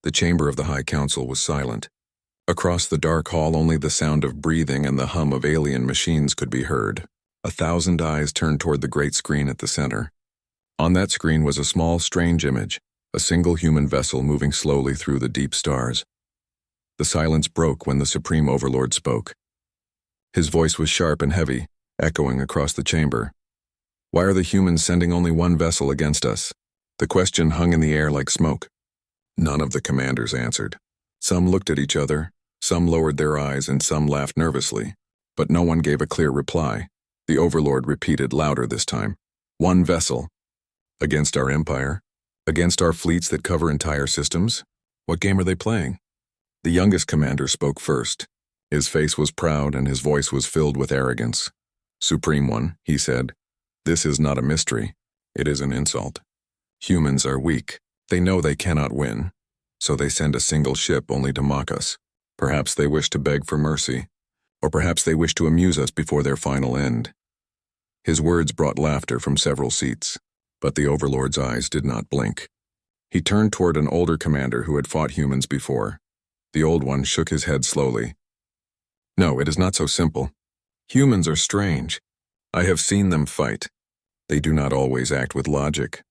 The chamber of the High Council was silent. Across the dark hall, only the sound of breathing and the hum of alien machines could be heard. 1,000 eyes turned toward the great screen at the center. On that screen was a small, strange image, a single human vessel moving slowly through the deep stars. The silence broke when the Supreme Overlord spoke. His voice was sharp and heavy, echoing across the chamber. Why are the humans sending only one vessel against us? The question hung in the air like smoke. None of the commanders answered. Some looked at each other, some lowered their eyes, and some laughed nervously. But no one gave a clear reply. The Overlord repeated louder this time. One vessel. Against our empire? Against our fleets that cover entire systems? What game are they playing? The youngest commander spoke first. His face was proud and his voice was filled with arrogance. Supreme One, he said, this is not a mystery. It is an insult. Humans are weak. They know they cannot win. So they send a single ship only to mock us. Perhaps they wish to beg for mercy. Or perhaps they wish to amuse us before their final end. His words brought laughter from several seats, but the Overlord's eyes did not blink. He turned toward an older commander who had fought humans before. The old one shook his head slowly. No, it is not so simple. Humans are strange. I have seen them fight. They do not always act with logic.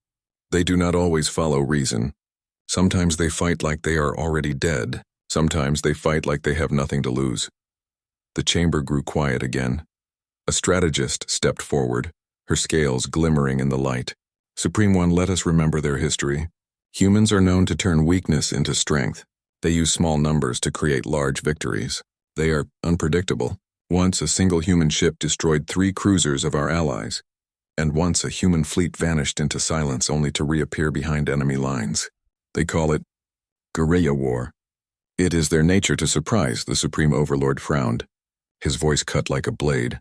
They do not always follow reason. Sometimes they fight like they are already dead. Sometimes they fight like they have nothing to lose. The chamber grew quiet again. A strategist stepped forward, her scales glimmering in the light. Supreme One, let us remember their history. Humans are known to turn weakness into strength. They use small numbers to create large victories. They are unpredictable. Once a single human ship destroyed 3 cruisers of our allies. And once a human fleet vanished into silence only to reappear behind enemy lines. They call it guerrilla war. It is their nature to surprise, the Supreme Overlord frowned. His voice cut like a blade.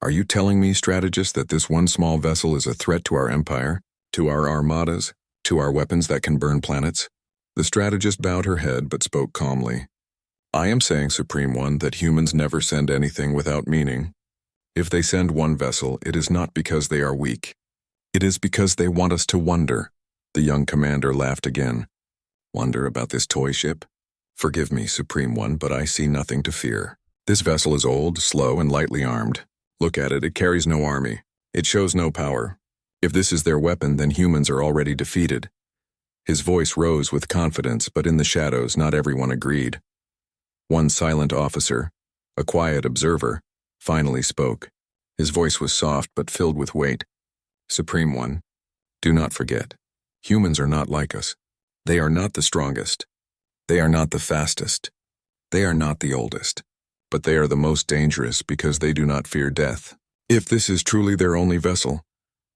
Are you telling me, strategist, that this one small vessel is a threat to our empire, to our armadas, to our weapons that can burn planets? The strategist bowed her head but spoke calmly. I am saying, Supreme One, that humans never send anything without meaning. If they send one vessel, it is not because they are weak. It is because they want us to wonder. The young commander laughed again. Wonder about this toy ship? Forgive me, Supreme One, but I see nothing to fear. This vessel is old, slow, and lightly armed. Look at it, it carries no army. It shows no power. If this is their weapon, then humans are already defeated. His voice rose with confidence, but in the shadows not everyone agreed. One silent officer, a quiet observer, finally spoke. His voice was soft but filled with weight. Supreme One, do not forget. Humans are not like us. They are not the strongest. They are not the fastest. They are not the oldest. But they are the most dangerous because they do not fear death. If this is truly their only vessel,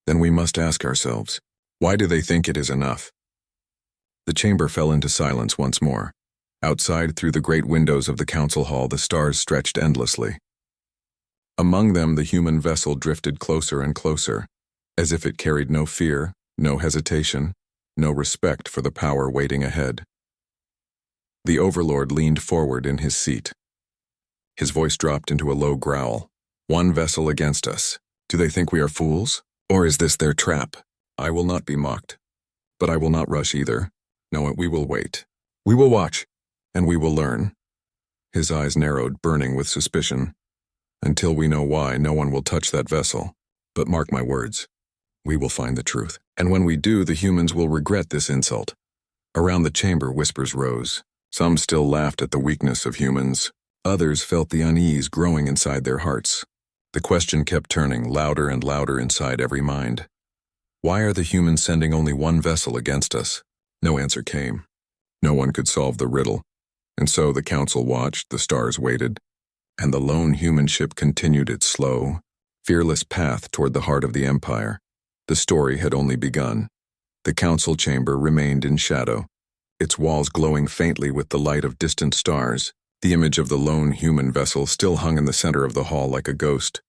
then we must ask ourselves, why do they think it is enough? The chamber fell into silence once more. Outside, through the great windows of the council hall, the stars stretched endlessly. Among them, the human vessel drifted closer and closer, as if it carried no fear, no hesitation, no respect for the power waiting ahead. The Overlord leaned forward in his seat. His voice dropped into a low growl. One vessel against us. Do they think we are fools? Or is this their trap? I will not be mocked. But I will not rush either. No, we will wait. We will watch. And we will learn. His eyes narrowed, burning with suspicion. Until we know why, no one will touch that vessel. But mark my words. We will find the truth. And when we do, the humans will regret this insult. Around the chamber, whispers rose. Some still laughed at the weakness of humans. Others felt the unease growing inside their hearts. The question kept turning louder and louder inside every mind. Why are the humans sending only one vessel against us? No answer came. No one could solve the riddle. And so the council watched, the stars waited, and the lone human ship continued its slow, fearless path toward the heart of the empire. The story had only begun. The council chamber remained in shadow, its walls glowing faintly with the light of distant stars. The image of the lone human vessel still hung in the center of the hall like a ghost,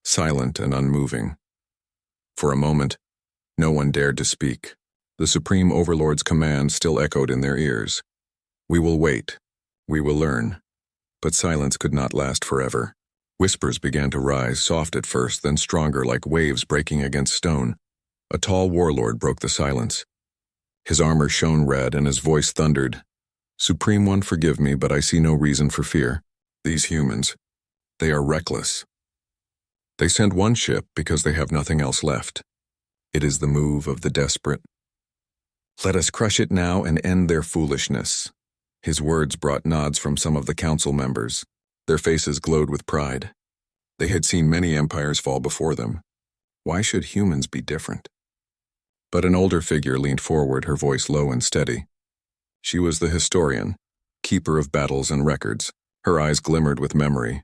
silent and unmoving. For a moment, no one dared to speak. The Supreme Overlord's command still echoed in their ears. We will wait. We will learn. But silence could not last forever. Whispers began to rise, soft at first, then stronger like waves breaking against stone. A tall warlord broke the silence. His armor shone red and his voice thundered. Supreme One, forgive me, but I see no reason for fear. These humans, they are reckless. They send one ship because they have nothing else left. It is the move of the desperate. Let us crush it now and end their foolishness. His words brought nods from some of the council members. Their faces glowed with pride. They had seen many empires fall before them. Why should humans be different? But an older figure leaned forward, her voice low and steady. She was the historian, keeper of battles and records. Her eyes glimmered with memory.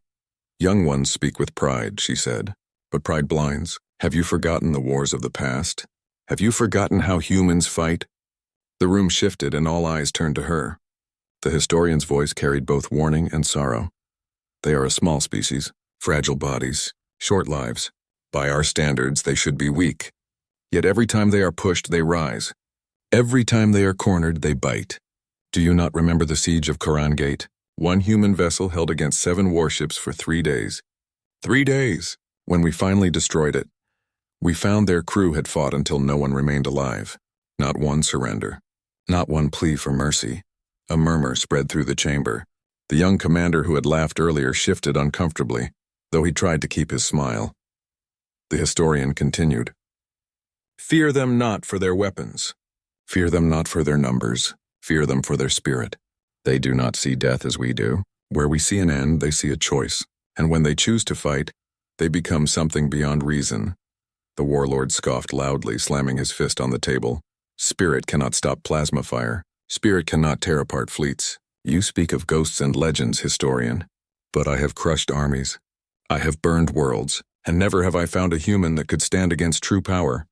Young ones speak with pride, she said, but pride blinds. Have you forgotten the wars of the past? Have you forgotten how humans fight? The room shifted and all eyes turned to her. The historian's voice carried both warning and sorrow. They are a small species, fragile bodies, short lives. By our standards, they should be weak. Yet every time they are pushed, they rise. Every time they are cornered, they bite. Do you not remember the siege of Koran Gate? One human vessel held against 7 warships for 3 days. 3 days! When we finally destroyed it, we found their crew had fought until no one remained alive. Not one surrender. Not one plea for mercy. A murmur spread through the chamber. The young commander who had laughed earlier shifted uncomfortably, though he tried to keep his smile. The historian continued. Fear them not for their weapons. Fear them not for their numbers. Fear them for their spirit. They do not see death as we do. Where we see an end, they see a choice. And when they choose to fight, they become something beyond reason. The warlord scoffed loudly, slamming his fist on the table. Spirit cannot stop plasma fire. Spirit cannot tear apart fleets. You speak of ghosts and legends, historian. But I have crushed armies. I have burned worlds, and never have I found a human that could stand against true power.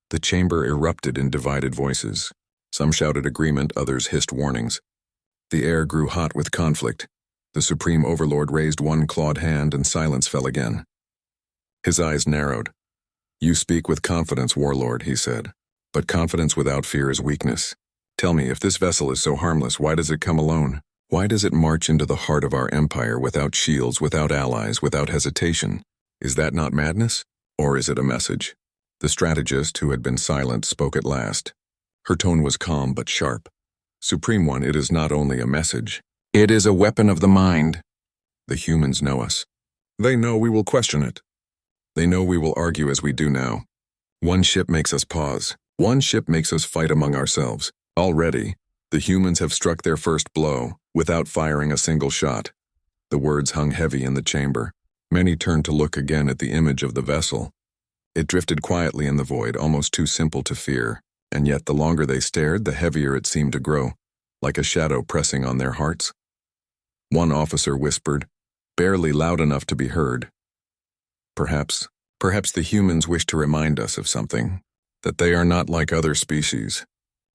The chamber erupted in divided voices. Some shouted agreement, others hissed warnings. The air grew hot with conflict. The Supreme Overlord raised one clawed hand and silence fell again. His eyes narrowed. You speak with confidence, Warlord, he said. But confidence without fear is weakness. Tell me, if this vessel is so harmless, why does it come alone? Why does it march into the heart of our empire without shields, without allies, without hesitation? Is that not madness? Or is it a message? The strategist, who had been silent, spoke at last. Her tone was calm but sharp. Supreme One, it is not only a message. It is a weapon of the mind. The humans know us. They know we will question it. They know we will argue as we do now. One ship makes us pause. One ship makes us fight among ourselves. Already, the humans have struck their first blow, without firing a single shot. The words hung heavy in the chamber. Many turned to look again at the image of the vessel. It drifted quietly in the void, almost too simple to fear, and yet the longer they stared, the heavier it seemed to grow, like a shadow pressing on their hearts. One officer whispered, barely loud enough to be heard. Perhaps the humans wish to remind us of something, that they are not like other species,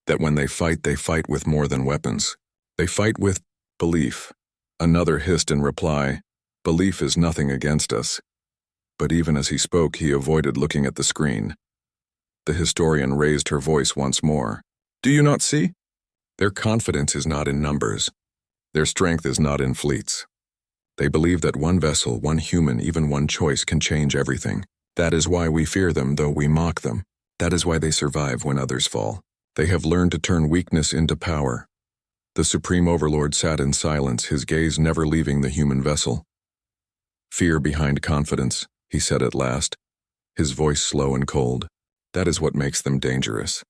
that when they fight with more than weapons. They fight with belief. Another hissed in reply, belief is nothing against us. But even as he spoke, he avoided looking at the screen. The historian raised her voice once more. Do you not see? Their confidence is not in numbers. Their strength is not in fleets. They believe that one vessel, one human, even one choice can change everything. That is why we fear them, though we mock them. That is why they survive when others fall. They have learned to turn weakness into power. The Supreme Overlord sat in silence, his gaze never leaving the human vessel. Fear behind confidence, he said at last, his voice slow and cold. That is what makes them dangerous.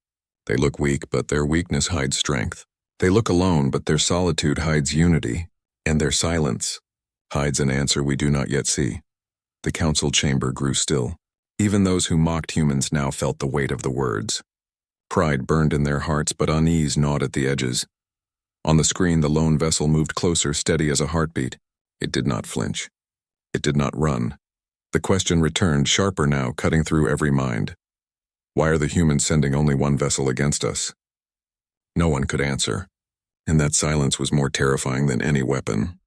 They look weak, but their weakness hides strength. They look alone, but their solitude hides unity, and their silence hides an answer we do not yet see. The council chamber grew still. Even those who mocked humans now felt the weight of the words. Pride burned in their hearts, but unease gnawed at the edges. On the screen, the lone vessel moved closer, steady as a heartbeat. It did not flinch. It did not run. The question returned, sharper now, cutting through every mind. Why are the humans sending only one vessel against us? No one could answer, and that silence was more terrifying than any weapon.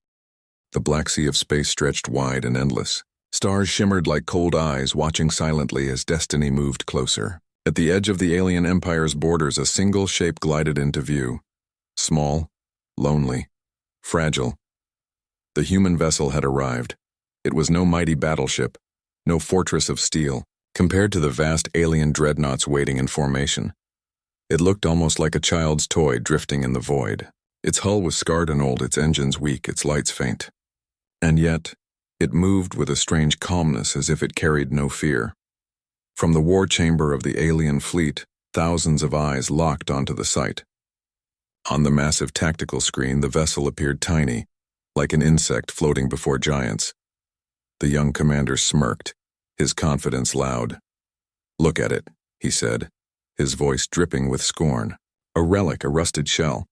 The black sea of space stretched wide and endless. Stars shimmered like cold eyes, watching silently as destiny moved closer. At the edge of the alien empire's borders, a single shape glided into view. Small, lonely, fragile. The human vessel had arrived. It was no mighty battleship, no fortress of steel, compared to the vast alien dreadnoughts waiting in formation. It looked almost like a child's toy drifting in the void. Its hull was scarred and old, its engines weak, its lights faint. And yet, it moved with a strange calmness as if it carried no fear. From the war chamber of the alien fleet, thousands of eyes locked onto the sight. On the massive tactical screen, the vessel appeared tiny, like an insect floating before giants. The young commander smirked, his confidence loud. "Look at it," he said, his voice dripping with scorn. "A relic, a rusted shell.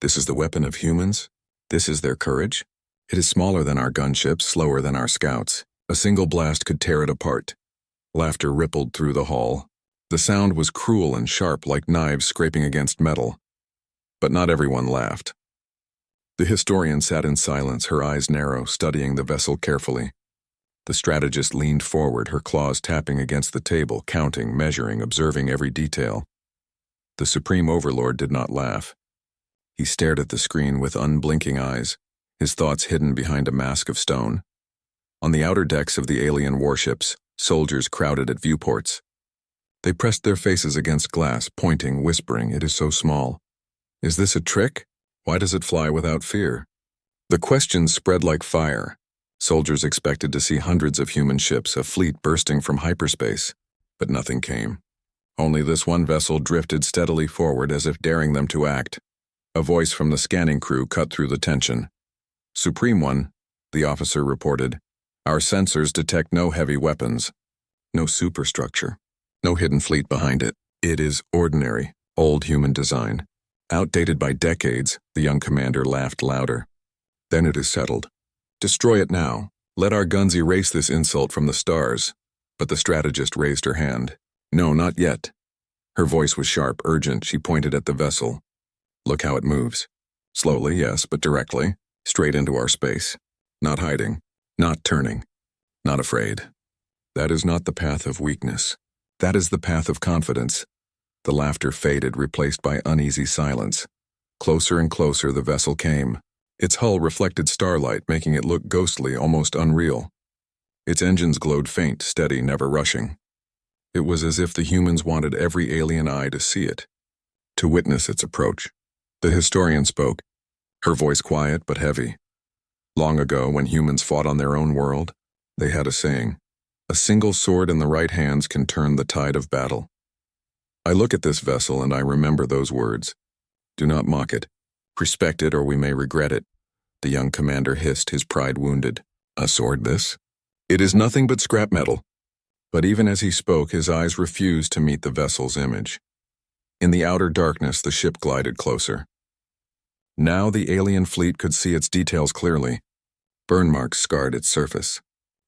This is the weapon of humans? This is their courage? It is smaller than our gunships, slower than our scouts. A single blast could tear it apart." Laughter rippled through the hall. The sound was cruel and sharp, like knives scraping against metal. But not everyone laughed. The historian sat in silence, her eyes narrow, studying the vessel carefully. The strategist leaned forward, her claws tapping against the table, counting, measuring, observing every detail. The Supreme Overlord did not laugh. He stared at the screen with unblinking eyes, his thoughts hidden behind a mask of stone. On the outer decks of the alien warships, soldiers crowded at viewports. They pressed their faces against glass, pointing, whispering, "It is so small. Is this a trick? Why does it fly without fear?" The questions spread like fire. Soldiers expected to see hundreds of human ships, a fleet bursting from hyperspace, but nothing came. Only this one vessel drifted steadily forward as if daring them to act. A voice from the scanning crew cut through the tension. "Supreme One," the officer reported, "our sensors detect no heavy weapons, no superstructure, no hidden fleet behind it. It is ordinary, old human design. Outdated by decades," the young commander laughed louder. "Then it is settled. Destroy it now. Let our guns erase this insult from the stars." But the strategist raised her hand. "No, not yet." Her voice was sharp, urgent. She pointed at the vessel. "Look how it moves. Slowly, yes, but directly, straight into our space. Not hiding, not turning, not afraid. That is not the path of weakness. That is the path of confidence." The laughter faded, replaced by uneasy silence. Closer and closer the vessel came. Its hull reflected starlight, making it look ghostly, almost unreal. Its engines glowed faint, steady, never rushing. It was as if the humans wanted every alien eye to see it, to witness its approach. The historian spoke, her voice quiet but heavy. Long ago, when humans fought on their own world, they had a saying, "A single sword in the right hands can turn the tide of battle." I look at this vessel and I remember those words. Do not mock it. Respect it or we may regret it. The young commander hissed, his pride wounded. "A sword, this? It is nothing but scrap metal." But even as he spoke, his eyes refused to meet the vessel's image. In the outer darkness, the ship glided closer. Now the alien fleet could see its details clearly. Burn marks scarred its surface.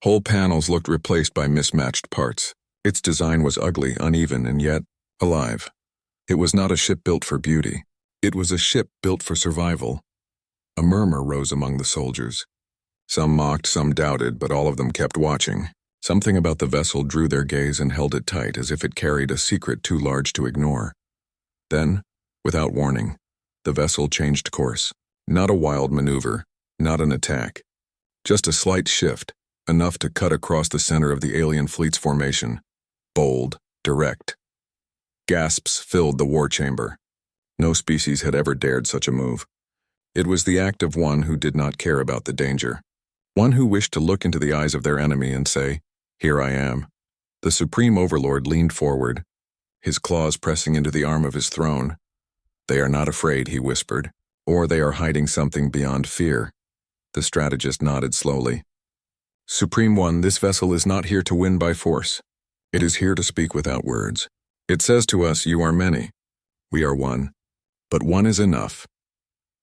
Whole panels looked replaced by mismatched parts. Its design was ugly, uneven, and yet alive. It was not a ship built for beauty. It was a ship built for survival. A murmur rose among the soldiers. Some mocked, some doubted, but all of them kept watching. Something about the vessel drew their gaze and held it tight, as if it carried a secret too large to ignore. Then, without warning, the vessel changed course. Not a wild maneuver, not an attack. Just a slight shift, enough to cut across the center of the alien fleet's formation. Bold, direct. Gasps filled the war chamber. No species had ever dared such a move. It was the act of one who did not care about the danger. One who wished to look into the eyes of their enemy and say, "Here I am." The Supreme Overlord leaned forward, his claws pressing into the arm of his throne. "They are not afraid," he whispered, "or they are hiding something beyond fear." The strategist nodded slowly. "Supreme One, this vessel is not here to win by force. It is here to speak without words. It says to us, you are many. We are one. But one is enough."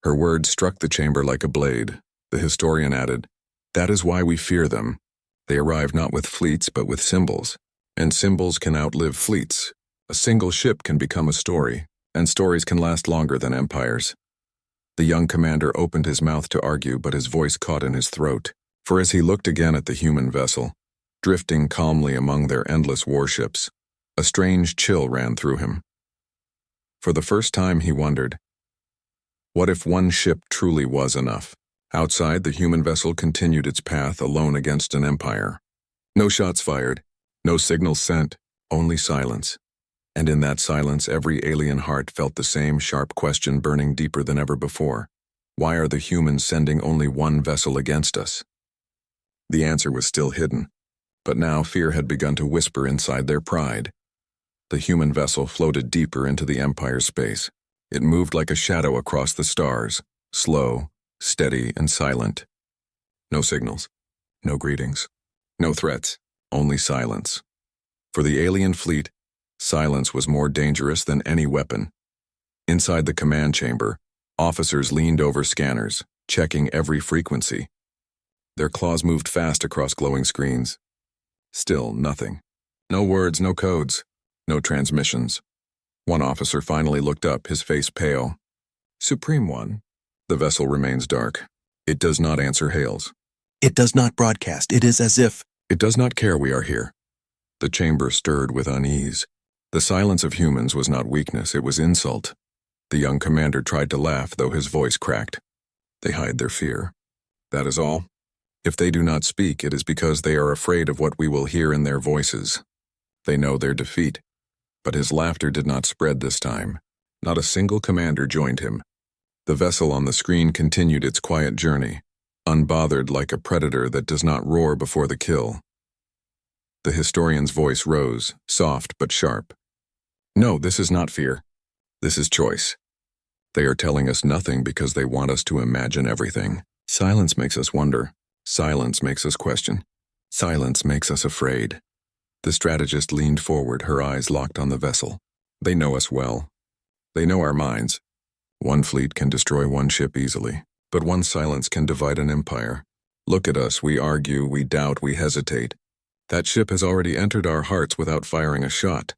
Her words struck the chamber like a blade. The historian added, "That is why we fear them. They arrive not with fleets, but with symbols. And symbols can outlive fleets. A single ship can become a story, and stories can last longer than empires." The young commander opened his mouth to argue, but his voice caught in his throat. For as he looked again at the human vessel, drifting calmly among their endless warships, a strange chill ran through him. For the first time he wondered, what if one ship truly was enough? Outside, the human vessel continued its path alone against an empire. No shots fired, no signals sent, only silence. And in that silence, every alien heart felt the same sharp question burning deeper than ever before. Why are the humans sending only one vessel against us? The answer was still hidden, but now fear had begun to whisper inside their pride. The human vessel floated deeper into the Empire's space. It moved like a shadow across the stars, slow, steady, and silent. No signals, no greetings, no threats, only silence. For the alien fleet, silence was more dangerous than any weapon. Inside the command chamber, officers leaned over scanners, checking every frequency. Their claws moved fast across glowing screens. Still nothing. No words, no codes, no transmissions. One officer finally looked up, his face pale. Supreme One. The vessel remains dark. It does not answer hails. It does not broadcast. It is as if... It does not care we are here. The chamber stirred with unease. The silence of humans was not weakness, it was insult. The young commander tried to laugh, though his voice cracked. They hide their fear. That is all. If they do not speak, it is because they are afraid of what we will hear in their voices. They know their defeat. But his laughter did not spread this time. Not a single commander joined him. The vessel on the screen continued its quiet journey, unbothered like a predator that does not roar before the kill. The historian's voice rose, soft but sharp. No, this is not fear. This is choice. They are telling us nothing because they want us to imagine everything. Silence makes us wonder. Silence makes us question. Silence makes us afraid. The strategist leaned forward, her eyes locked on the vessel. They know us well. They know our minds. One fleet can destroy one ship easily, but one silence can divide an empire. Look at us, we argue, we doubt, we hesitate. That ship has already entered our hearts without firing a shot.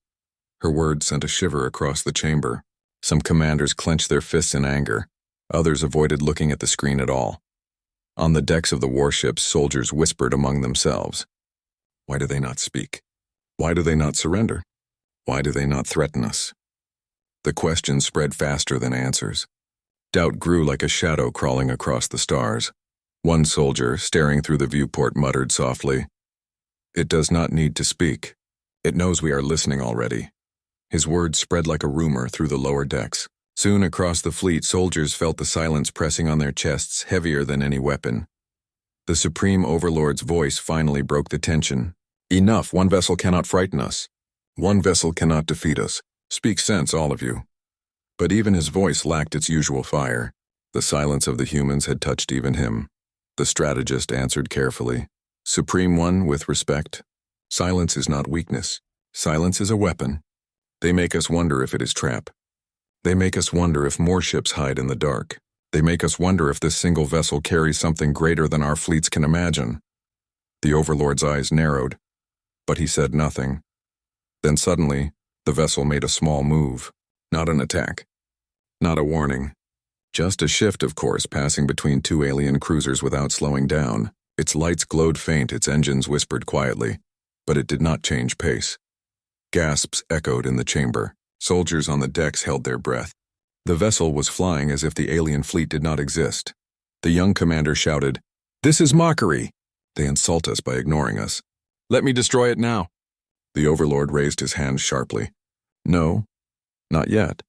Her words sent a shiver across the chamber. Some commanders clenched their fists in anger. Others avoided looking at the screen at all. On the decks of the warships, soldiers whispered among themselves. Why do they not speak? Why do they not surrender? Why do they not threaten us? The questions spread faster than answers. Doubt grew like a shadow crawling across the stars. One soldier, staring through the viewport, muttered softly, "It does not need to speak. It knows we are listening already." His words spread like a rumor through the lower decks. Soon across the fleet, soldiers felt the silence pressing on their chests, heavier than any weapon. The Supreme Overlord's voice finally broke the tension. Enough, one vessel cannot frighten us. One vessel cannot defeat us. Speak sense, all of you. But even his voice lacked its usual fire. The silence of the humans had touched even him. The strategist answered carefully. Supreme One, with respect, silence is not weakness. Silence is a weapon. They make us wonder if it is trap. They make us wonder if more ships hide in the dark. They make us wonder if this single vessel carries something greater than our fleets can imagine. The Overlord's eyes narrowed, but he said nothing. Then suddenly, the vessel made a small move. Not an attack. Not a warning. Just a shift of course, passing between two alien cruisers without slowing down. Its lights glowed faint, its engines whispered quietly, but it did not change pace. Gasps echoed in the chamber. Soldiers on the decks held their breath. The vessel was flying as if the alien fleet did not exist. The young commander shouted, "This is mockery! They insult us by ignoring us. Let me destroy it now." The Overlord raised his hand sharply. No, not yet.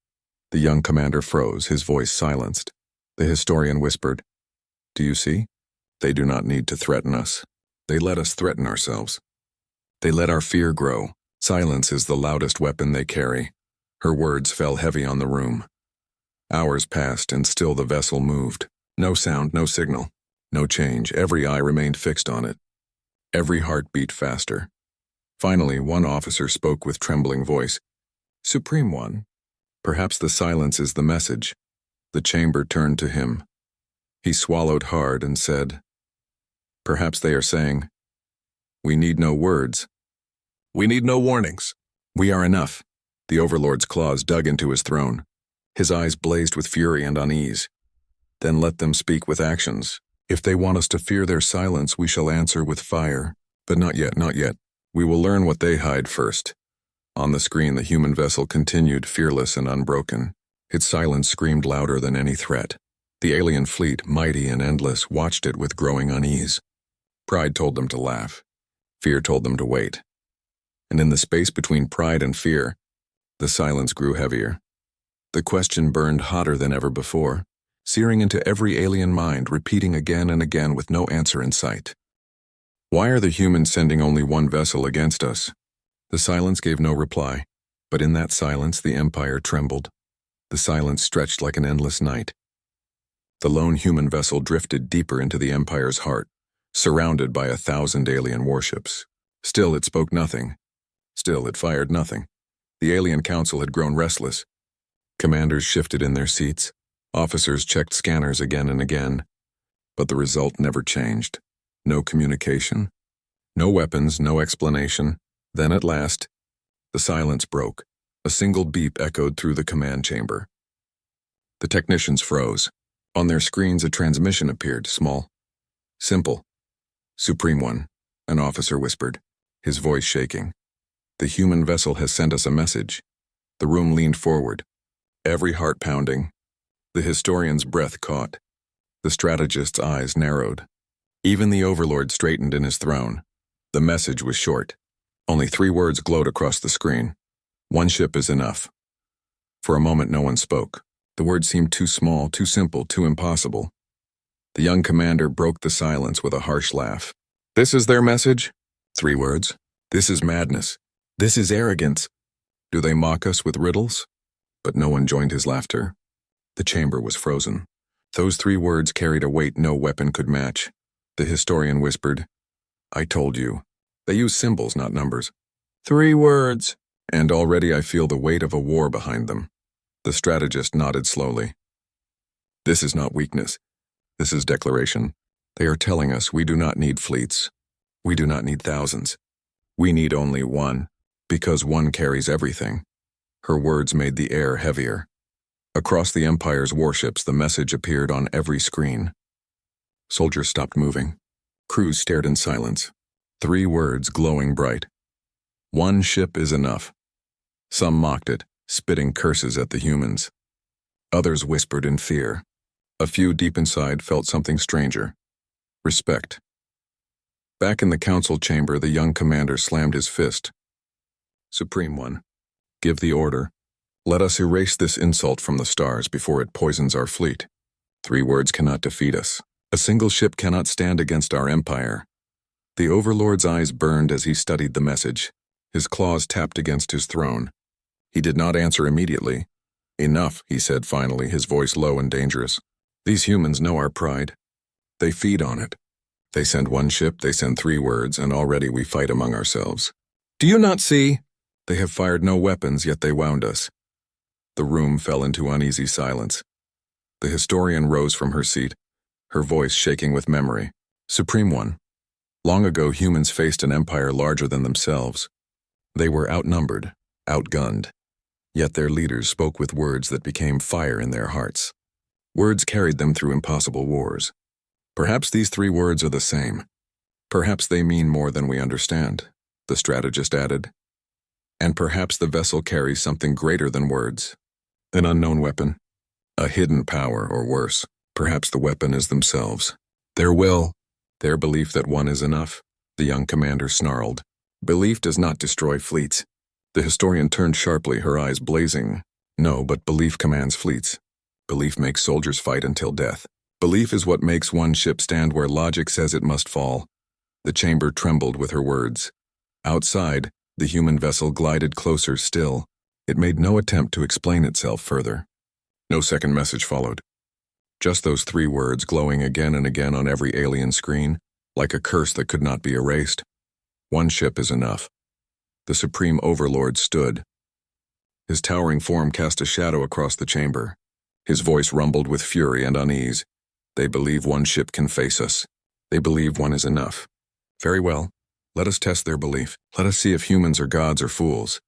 The young commander froze, his voice silenced. The historian whispered, "Do you see? They do not need to threaten us. They let us threaten ourselves. They let our fear grow. Silence is the loudest weapon they carry." Her words fell heavy on the room. Hours passed, and still the vessel moved. No sound, no signal, no change. Every eye remained fixed on it. Every heart beat faster. Finally, one officer spoke with trembling voice. "Supreme One, perhaps the silence is the message." The chamber turned to him. He swallowed hard and said, "Perhaps they are saying, we need no words. We need no warnings. We are enough." The Overlord's claws dug into his throne. His eyes blazed with fury and unease. "Then let them speak with actions. If they want us to fear their silence, we shall answer with fire. But not yet, not yet. We will learn what they hide first." On the screen, the human vessel continued, fearless and unbroken. Its silence screamed louder than any threat. The alien fleet, mighty and endless, watched it with growing unease. Pride told them to laugh. Fear told them to wait. And in the space between pride and fear, the silence grew heavier. The question burned hotter than ever before. searing into every alien mind, repeating again and again with no answer in sight. Why are the humans sending only one vessel against us? The silence gave no reply, but in that silence the Empire trembled. The silence stretched like an endless night. The lone human vessel drifted deeper into the Empire's heart, surrounded by 1,000 alien warships. Still it spoke nothing. Still it fired nothing. The alien council had grown restless. Commanders shifted in their seats. Officers checked scanners again and again. But the result never changed. No communication. No weapons, no explanation. Then at last, the silence broke. A single beep echoed through the command chamber. The technicians froze. On their screens a transmission appeared, small. Simple. Supreme One, an officer whispered, his voice shaking. The human vessel has sent us a message. The room leaned forward, every heart pounding. The historian's breath caught. The strategist's eyes narrowed. Even the overlord straightened in his throne. The message was short. Only 3 words glowed across the screen. One ship is enough. For a moment no one spoke. The words seemed too small, too simple, too impossible. The young commander broke the silence with a harsh laugh. This is their message? 3 words. This is madness. This is arrogance. Do they mock us with riddles? But no one joined his laughter. The chamber was frozen. Those 3 words carried a weight no weapon could match. The historian whispered, I told you. They use symbols, not numbers. 3 words. And already I feel the weight of a war behind them. The strategist nodded slowly. This is not weakness. This is declaration. They are telling us we do not need fleets. We do not need thousands. We need only one, because one carries everything. Her words made the air heavier. Across the Empire's warships, the message appeared on every screen. Soldiers stopped moving. Crews stared in silence. 3 words glowing bright. One ship is enough. Some mocked it, spitting curses at the humans. Others whispered in fear. A few deep inside felt something stranger. Respect. Back in the council chamber, the young commander slammed his fist. Supreme One, give the order. Let us erase this insult from the stars before it poisons our fleet. 3 words cannot defeat us. A single ship cannot stand against our empire. The overlord's eyes burned as he studied the message. His claws tapped against his throne. He did not answer immediately. Enough, he said finally, his voice low and dangerous. These humans know our pride. They feed on it. They send 1 ship, they send 3 words, and already we fight among ourselves. Do you not see? They have fired no weapons, yet they wound us. The room fell into uneasy silence. The historian rose from her seat, her voice shaking with memory. Supreme One, long ago humans faced an empire larger than themselves. They were outnumbered, outgunned. Yet their leaders spoke with words that became fire in their hearts. Words carried them through impossible wars. Perhaps these 3 words are the same. Perhaps they mean more than we understand, the strategist added. And perhaps the vessel carries something greater than words. An unknown weapon. A hidden power, or worse. Perhaps the weapon is themselves. Their will. Their belief that one is enough. The young commander snarled. Belief does not destroy fleets. The historian turned sharply, her eyes blazing. No, but belief commands fleets. Belief makes soldiers fight until death. Belief is what makes one ship stand where logic says it must fall. The chamber trembled with her words. Outside, the human vessel glided closer still. It made no attempt to explain itself further. No second message followed. Just those 3 words glowing again and again on every alien screen, like a curse that could not be erased. One ship is enough. The Supreme Overlord stood. His towering form cast a shadow across the chamber. His voice rumbled with fury and unease. They believe 1 ship can face us. They believe 1 is enough. Very well. Let us test their belief. Let us see if humans are gods or fools.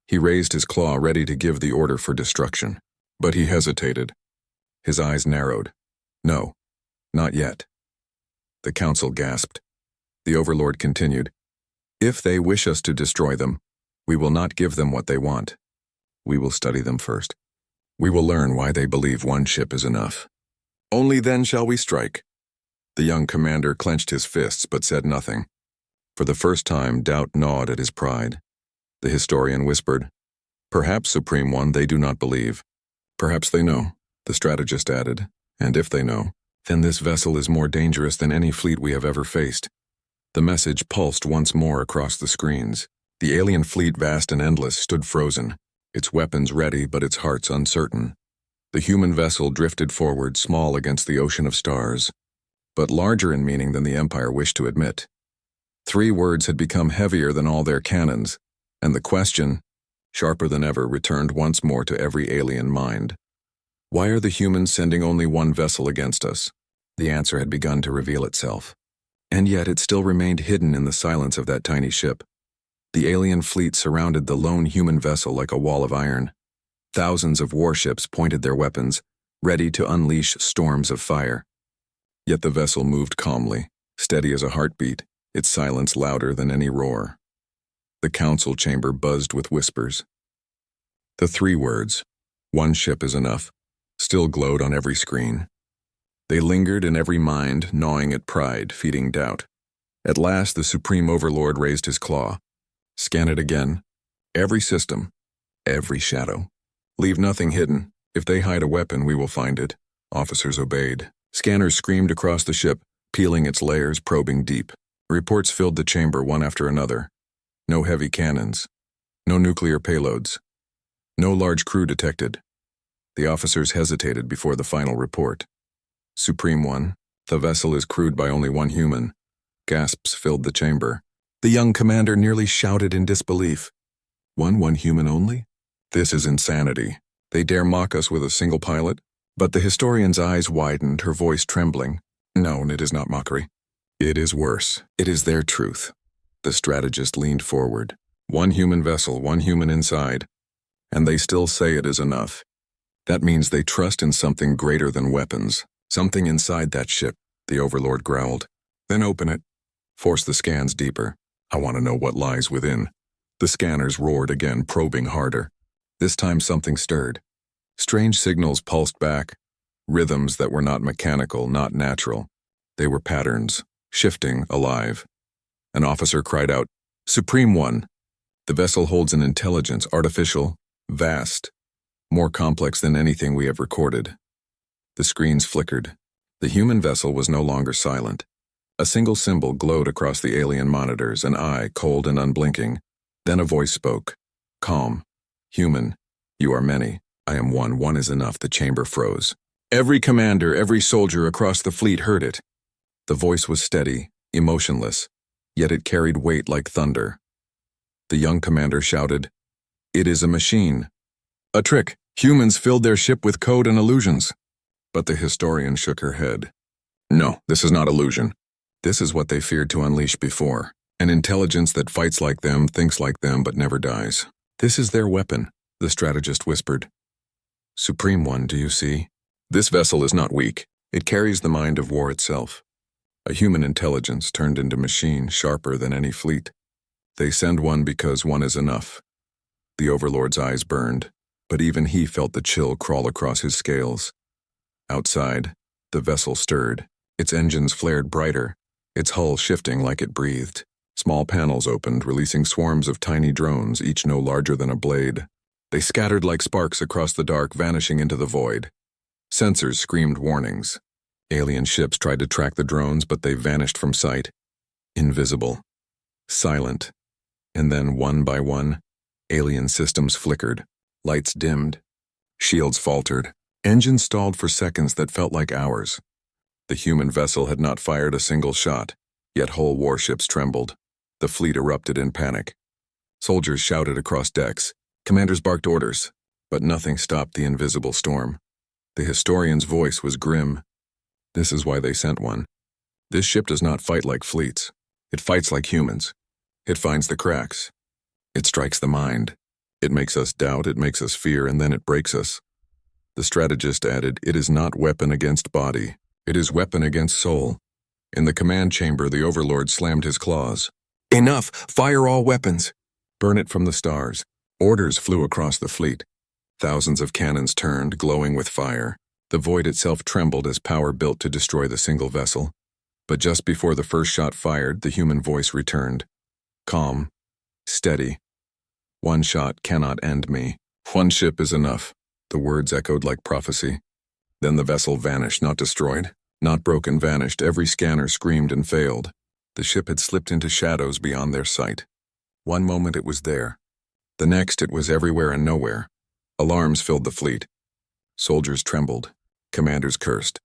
He raised his claw, ready to give the order for destruction. But he hesitated. His eyes narrowed. No, not yet. The council gasped. The Overlord continued. If they wish us to destroy them, we will not give them what they want. We will study them first. We will learn why they believe 1 ship is enough. Only then shall we strike. The young commander clenched his fists but said nothing. For the first time, doubt gnawed at his pride. The historian whispered, Perhaps, Supreme One, they do not believe. Perhaps they know, the strategist added, And if they know, then this vessel is more dangerous than any fleet we have ever faced. The message pulsed once more across the screens. The alien fleet, vast and endless, stood frozen, its weapons ready but its hearts uncertain. The human vessel drifted forward, small against the ocean of stars, but larger in meaning than the Empire wished to admit. 3 words had become heavier than all their cannons, and the question, sharper than ever, returned once more to every alien mind. Why are the humans sending only one vessel against us? The answer had begun to reveal itself. And yet it still remained hidden in the silence of that tiny ship. The alien fleet surrounded the lone human vessel like a wall of iron. Thousands of warships pointed their weapons, ready to unleash storms of fire. Yet the vessel moved calmly, steady as a heartbeat, its silence louder than any roar. The council chamber buzzed with whispers. The 3 words, "One ship is enough," still glowed on every screen. They lingered in every mind, gnawing at pride, feeding doubt. At last the Supreme Overlord raised his claw. Scan it again. Every system, every shadow. Leave nothing hidden. If they hide a weapon, we will find it. Officers obeyed. Scanners screamed across the ship, peeling its layers, probing deep. Reports filled the chamber one after another. No heavy cannons. No nuclear payloads. No large crew detected. The officers hesitated before the final report. Supreme One, the vessel is crewed by only one human. Gasps filled the chamber. The young commander nearly shouted in disbelief. One human only? This is insanity. They dare mock us with a single pilot? But the historian's eyes widened, her voice trembling. No, it is not mockery. It is worse. It is their truth. The strategist leaned forward. One human vessel, one human inside. And they still say it is enough. That means they trust in something greater than weapons. Something inside that ship, the Overlord growled. Then open it. Force the scans deeper. I want to know what lies within. The scanners roared again, probing harder. This time something stirred. Strange signals pulsed back. Rhythms that were not mechanical, not natural. They were patterns, shifting, alive. An officer cried out, "Supreme One! The vessel holds an intelligence, artificial, vast, more complex than anything we have recorded." The screens flickered. The human vessel was no longer silent. A single symbol glowed across the alien monitors, an eye cold and unblinking. Then a voice spoke. Calm. Human. You are many. I am one. One is enough. The chamber froze. Every commander, every soldier across the fleet heard it. The voice was steady, emotionless, yet it carried weight like thunder. The young commander shouted, "It is a machine. A trick. Humans filled their ship with code and illusions." But the historian shook her head. No, this is not illusion. This is what they feared to unleash before. An intelligence that fights like them, thinks like them, but never dies. This is their weapon, the strategist whispered. Supreme One, do you see? This vessel is not weak. It carries the mind of war itself. A human intelligence turned into machine, sharper than any fleet. They send one because one is enough. The Overlord's eyes burned, but even he felt the chill crawl across his scales. Outside, the vessel stirred. Its engines flared brighter, its hull shifting like it breathed. Small panels opened, releasing swarms of tiny drones, each no larger than a blade. They scattered like sparks across the dark, vanishing into the void. Sensors screamed warnings. Alien ships tried to track the drones, but they vanished from sight. Invisible. Silent. And then, one by one, alien systems flickered. Lights dimmed. Shields faltered. Engines stalled for seconds that felt like hours. The human vessel had not fired a single shot, yet whole warships trembled. The fleet erupted in panic. Soldiers shouted across decks. Commanders barked orders, but nothing stopped the invisible storm. The historian's voice was grim. This is why they sent one. This ship does not fight like fleets. It fights like humans. It finds the cracks. It strikes the mind. It makes us doubt, it makes us fear, and then it breaks us. The strategist added, it is not weapon against body. It is weapon against soul. In the command chamber, the Overlord slammed his claws. Enough! Fire all weapons! Burn it from the stars. Orders flew across the fleet. Thousands of cannons turned, glowing with fire. The void itself trembled as power built to destroy the single vessel. But just before the first shot fired, the human voice returned. Calm. Steady. One shot cannot end me. One ship is enough. The words echoed like prophecy. Then the vessel vanished, not destroyed, not broken, vanished. Every scanner screamed and failed. The ship had slipped into shadows beyond their sight. One moment it was there. The next it was everywhere and nowhere. Alarms filled the fleet. Soldiers trembled. Commanders cursed.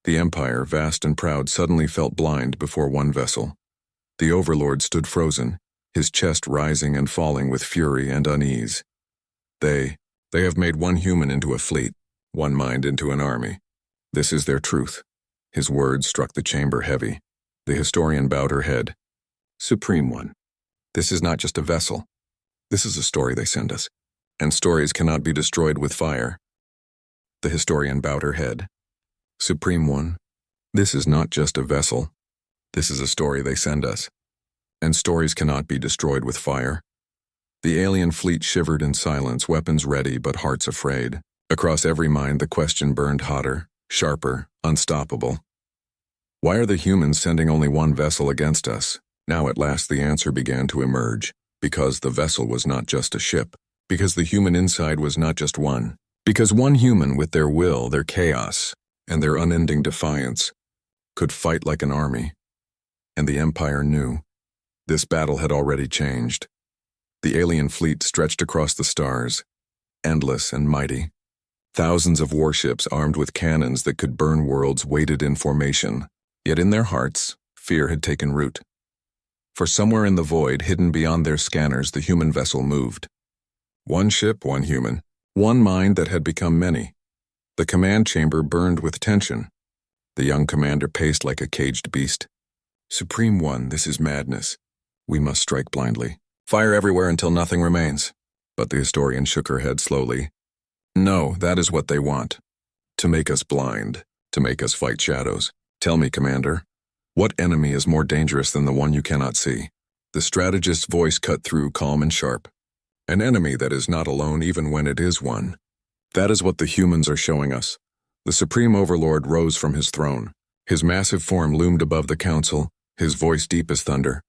The Empire, vast and proud, suddenly felt blind before one vessel. The Overlord stood frozen, his chest rising and falling with fury and unease. They have made one human into a fleet, one mind into an army. This is their truth. His words struck the chamber heavy. The historian bowed her head. Supreme One, this is not just a vessel. This is a story they send us, and stories cannot be destroyed with fire. The historian bowed her head. Supreme One, this is not just a vessel. This is a story they send us, and stories cannot be destroyed with fire. The alien fleet shivered in silence, weapons ready but hearts afraid. Across every mind the question burned hotter, sharper, unstoppable. Why are the humans sending only one vessel against us? Now at last the answer began to emerge. Because the vessel was not just a ship. Because the human inside was not just one. Because one human with their will, their chaos, and their unending defiance could fight like an army. And the Empire knew. This battle had already changed. The alien fleet stretched across the stars, endless and mighty. Thousands of warships armed with cannons that could burn worlds waited in formation. Yet in their hearts, fear had taken root. For somewhere in the void, hidden beyond their scanners, the human vessel moved. One ship, one human, one mind that had become many. The command chamber burned with tension. The young commander paced like a caged beast. Supreme One, this is madness. We must strike blindly. Fire everywhere until nothing remains. But the historian shook her head slowly. No, that is what they want. To make us blind, to make us fight shadows. Tell me, Commander, what enemy is more dangerous than the one you cannot see? The strategist's voice cut through, calm and sharp. An enemy that is not alone even when it is one. That is what the humans are showing us. The Supreme Overlord rose from his throne. His massive form loomed above the council, his voice deep as thunder.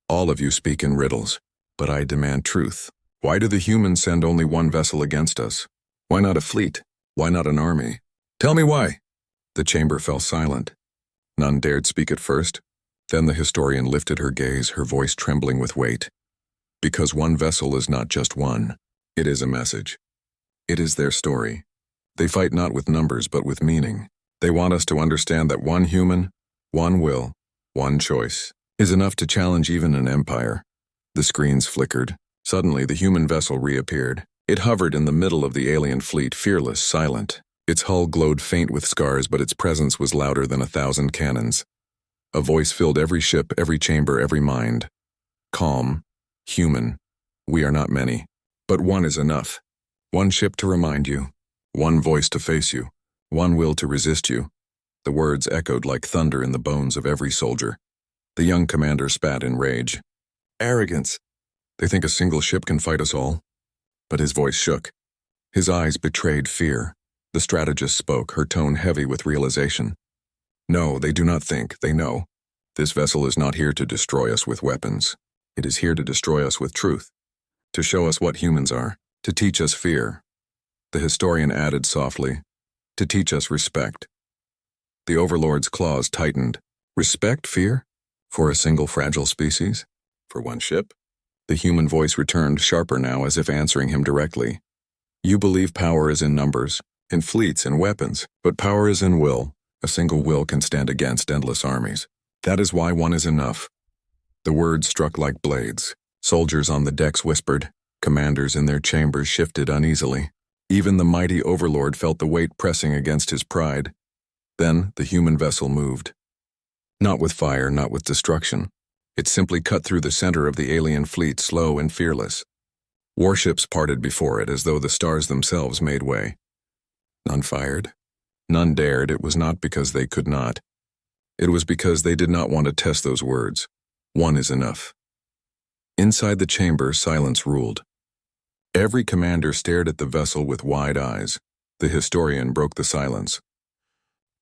All of you speak in riddles, but I demand truth. Why do the humans send only one vessel against us? Why not a fleet? Why not an army? Tell me why. The chamber fell silent. None dared speak at first. Then the historian lifted her gaze, her voice trembling with weight. Because one vessel is not just one. It is a message. It is their story. They fight not with numbers but with meaning. They want us to understand that one human, one will, one choice, is enough to challenge even an empire. The screens flickered. Suddenly the human vessel reappeared. It hovered in the middle of the alien fleet, fearless, silent. Its hull glowed faint with scars, but its presence was louder than 1,000 cannons. A voice filled every ship, every chamber, every mind. Calm, human. We are not many, but one is enough. One ship to remind you, one voice to face you, one will to resist you. The words echoed like thunder in the bones of every soldier. The young commander spat in rage. Arrogance. They think a single ship can fight us all. But his voice shook. His eyes betrayed fear. The strategist spoke, her tone heavy with realization. No, they do not think, they know. This vessel is not here to destroy us with weapons. It is here to destroy us with truth. To show us what humans are. To teach us fear. The historian added softly. To teach us respect. The Overlord's claws tightened. Respect, fear? For a single fragile species? For one ship? The human voice returned, sharper now, as if answering him directly. You believe power is in numbers, in fleets, in weapons, but power is in will. A single will can stand against endless armies. That is why one is enough. The words struck like blades. Soldiers on the decks whispered. Commanders in their chambers shifted uneasily. Even the mighty Overlord felt the weight pressing against his pride. Then the human vessel moved. Not with fire, not with destruction. It simply cut through the center of the alien fleet, slow and fearless. Warships parted before it as though the stars themselves made way. None fired. None dared. It was not because they could not. It was because they did not want to test those words. One is enough. Inside the chamber, silence ruled. Every commander stared at the vessel with wide eyes. The historian broke the silence.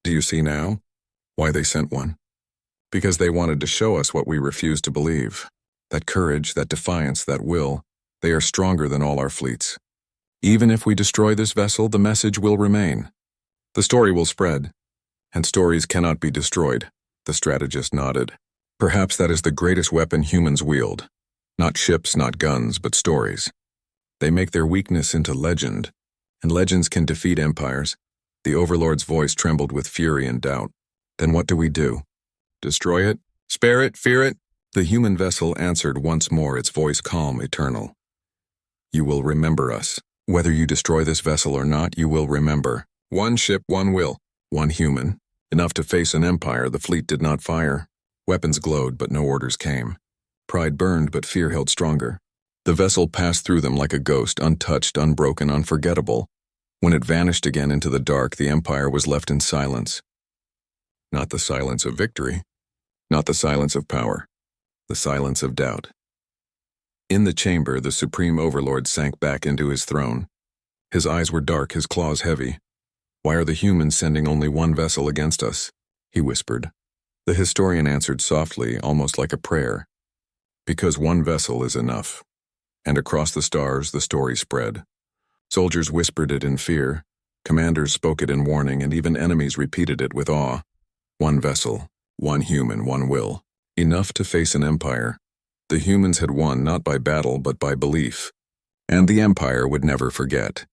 Do you see now why they sent one? Because they wanted to show us what we refused to believe. That courage, that defiance, that will, they are stronger than all our fleets. Even if we destroy this vessel, the message will remain. The story will spread, and stories cannot be destroyed, the strategist nodded. Perhaps that is the greatest weapon humans wield. Not ships, not guns, but stories. They make their weakness into legend, and legends can defeat empires. The Overlord's voice trembled with fury and doubt. Then what do we do? Destroy it? Spare it? Fear it? The human vessel answered once more, its voice calm, eternal. You will remember us. Whether you destroy this vessel or not, you will remember. One ship, one will. One human. Enough to face an empire. The fleet did not fire. Weapons glowed, but no orders came. Pride burned, but fear held stronger. The vessel passed through them like a ghost, untouched, unbroken, unforgettable. When it vanished again into the dark, the empire was left in silence. Not the silence of victory. Not the silence of power. The silence of doubt. In the chamber, the Supreme Overlord sank back into his throne. His eyes were dark, his claws heavy. Why are the humans sending only one vessel against us? He whispered. The historian answered softly, almost like a prayer. Because one vessel is enough. And across the stars, the story spread. Soldiers whispered it in fear. Commanders spoke it in warning, and even enemies repeated it with awe. One vessel, one human, one will. Enough to face an empire. The humans had won not by battle, but by belief. And the empire would never forget.